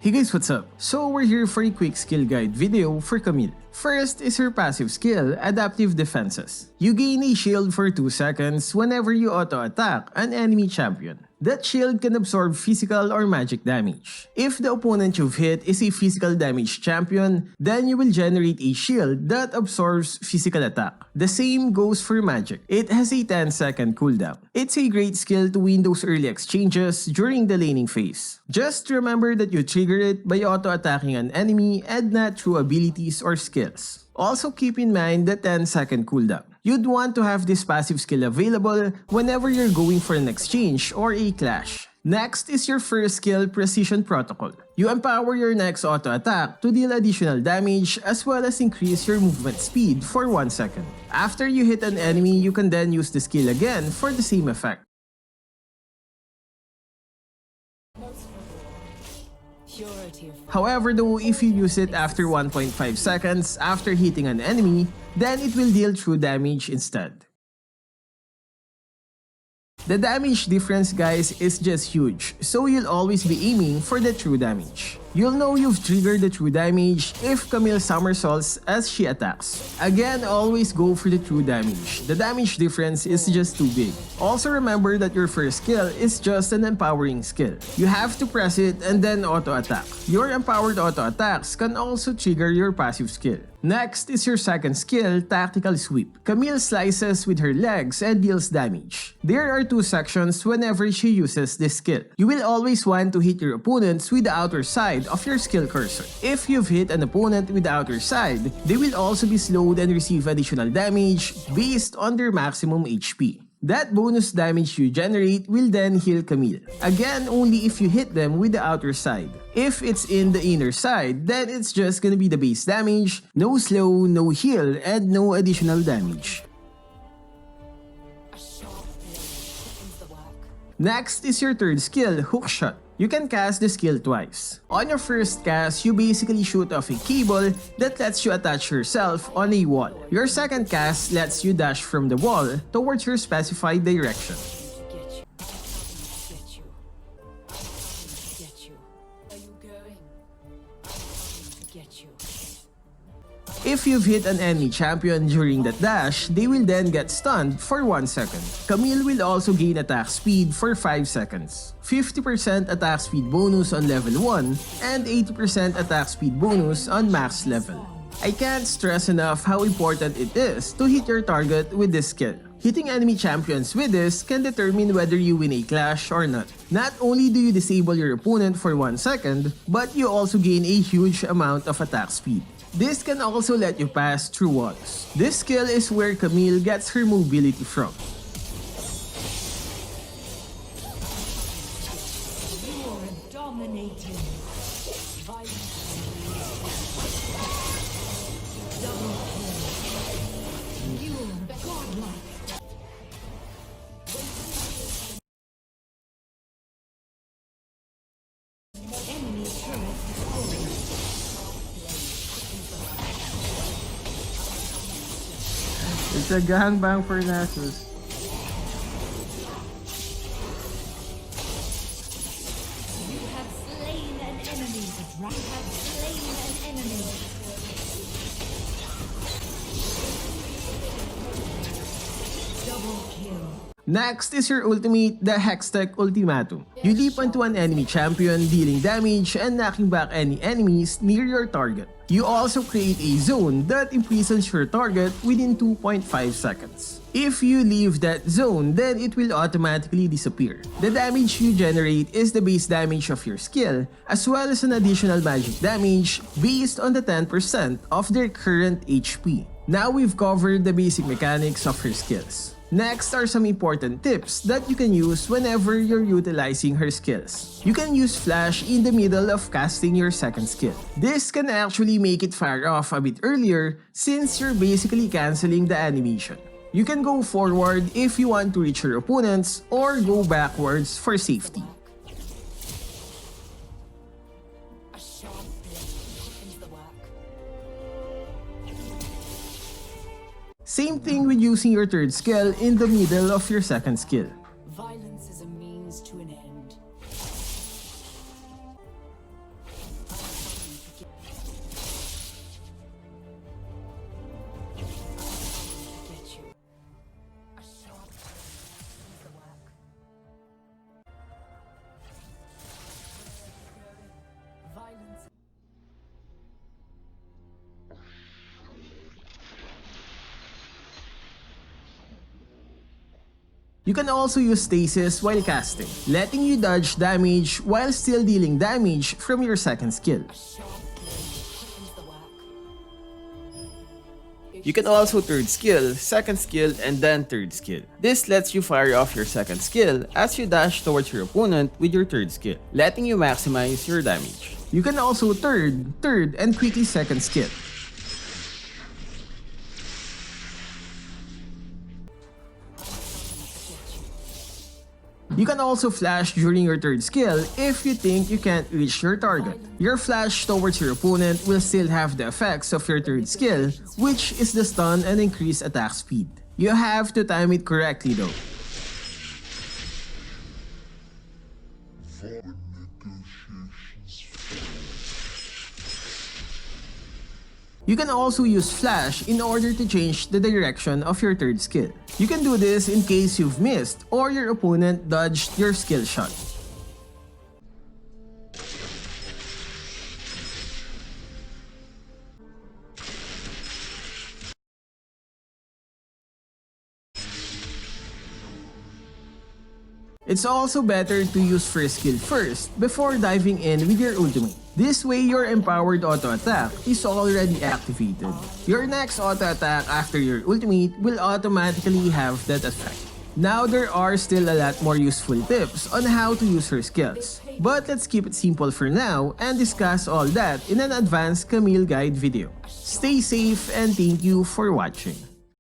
Hey guys, what's up? So we're here for a quick skill guide video for Camille. First is her passive skill, Adaptive Defenses. You gain a shield for 2 seconds whenever you auto-attack an enemy champion. That shield can absorb physical or magic damage. If the opponent you've hit is a physical damage champion, then you will generate a shield that absorbs physical attack. The same goes for magic. It has a 10-second cooldown. It's a great skill to win those early exchanges during the laning phase. Just remember that you trigger it by auto-attacking an enemy and not through abilities or skills. Also keep in mind the 10-second cooldown. You'd want to have this passive skill available whenever you're going for an exchange or a clash. Next is your first skill, Precision Protocol. You empower your next auto-attack to deal additional damage as well as increase your movement speed for 1 second. After you hit an enemy, you can then use the skill again for the same effect. However though, if you use it after 1.5 seconds after hitting an enemy, then it will deal true damage instead. The damage difference, guys, is just huge, so you'll always be aiming for the true damage. You'll know you've triggered the true damage if Camille somersaults as she attacks. Again, always go for the true damage. The damage difference is just too big. Also remember that your first skill is just an empowering skill. You have to press it and then auto-attack. Your empowered auto-attacks can also trigger your passive skill. Next is your second skill, Tactical Sweep. Camille slices with her legs and deals damage. There are 2 sections whenever she uses this skill. You will always want to hit your opponents with the outer side of your skill cursor. If you've hit an opponent with the outer side, they will also be slowed and receive additional damage based on their maximum HP. That bonus damage you generate will then heal Camille. Again, only if you hit them with the outer side. If it's in the inner side, then it's just gonna be the base damage, no slow, no heal, and no additional damage. Next is your third skill, Hook Shot. You can cast the skill twice. On your first cast, you basically shoot off a cable that lets you attach yourself on a wall. Your second cast lets you dash from the wall towards your specified direction. If you've hit an enemy champion during that dash, they will then get stunned for 1 second. Camille will also gain attack speed for 5 seconds. 50% attack speed bonus on level 1 and 80% attack speed bonus on max level. I can't stress enough how important it is to hit your target with this skill. Hitting enemy champions with this can determine whether you win a clash or not. Not only do you disable your opponent for 1 second, but you also gain a huge amount of attack speed. This can also let you pass through walls. This skill is where Camille gets her mobility from. It's a gangbang for Nasus. You have slain an enemy. You have slain an enemy. Double kill. Next is your ultimate, the Hextech Ultimatum. You leap onto an enemy champion, dealing damage and knocking back any enemies near your target. You also create a zone that imprisons your target within 2.5 seconds. If you leave that zone, then it will automatically disappear. The damage you generate is the base damage of your skill, as well as an additional magic damage based on the 10% of their current HP. Now we've covered the basic mechanics of her skills. Next are some important tips that you can use whenever you're utilizing her skills. You can use Flash in the middle of casting your second skill. This can actually make it fire off a bit earlier since you're basically cancelling the animation. You can go forward if you want to reach your opponents or go backwards for safety. Same thing with using your third skill in the middle of your second skill. Violence is a means to an end. You can also use stasis while casting, letting you dodge damage while still dealing damage from your second skill. You can also third skill, second skill, and then third skill. This lets you fire off your second skill as you dash towards your opponent with your third skill, letting you maximize your damage. You can also third, and quickly second skill. You can also flash during your third skill if you think you can't reach your target. Your flash towards your opponent will still have the effects of your third skill, which is the stun and increased attack speed. You have to time it correctly though. You can also use flash in order to change the direction of your third skill. You can do this in case you've missed or your opponent dodged your skill shot. It's also better to use first skill first before diving in with your ultimate. This way, your empowered auto attack is already activated. Your next auto attack after your ultimate will automatically have that effect. Now there are still a lot more useful tips on how to use her skills. But let's keep it simple for now and discuss all that in an advanced Camille guide video. Stay safe and thank you for watching.